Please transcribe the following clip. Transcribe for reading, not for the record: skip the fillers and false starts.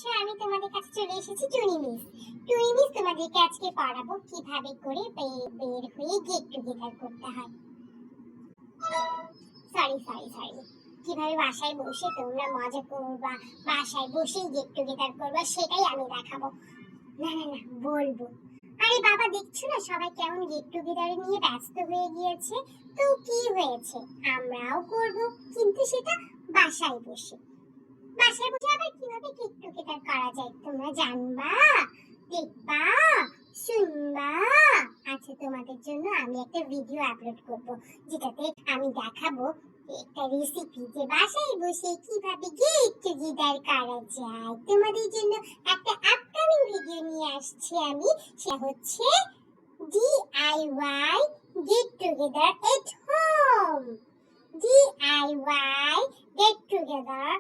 আচ্ছা, আমি তোমাদের কাছে চলে এসেছি টুনি মিস। টুনি মিস তোমাদেরকে আজকে পড়াবো কিভাবে করে বের হয়ে গেট টুগেদার করতে হয়। সরি, কিভাবে বাসায় বসে তোমরা মজা করবা, বাসায় বসেই গেট টুগেদার করবা, সেটাই আমি দেখাবো। না, বলবো। আরে বাবা, দেখছো না সবাই কেমন গেট টুগেদার নিয়ে ব্যস্ত হয়ে গিয়েছে। তো কি হয়েছে, আমরাও করব, কিন্তু সেটা বাসায় বসে। বাসায় বসে আবার কিভাবে গেট টুগেদার করা যায় তোমরা জানবা, দেখবা, শুনবা। আচ্ছা, তোমাদের জন্য আমি একটা ভিডিও আপলোড করব, যেটাতে আমি দেখাবো একটা রেসিপি, যে বাসায় বসে কিভাবে গেট টুগেদার করা যায়। তোমাদের জন্য একটা আপকামিং ভিডিও নিয়ে আসছি আমি। সেটা হচ্ছে DIY get together at home. DIY get together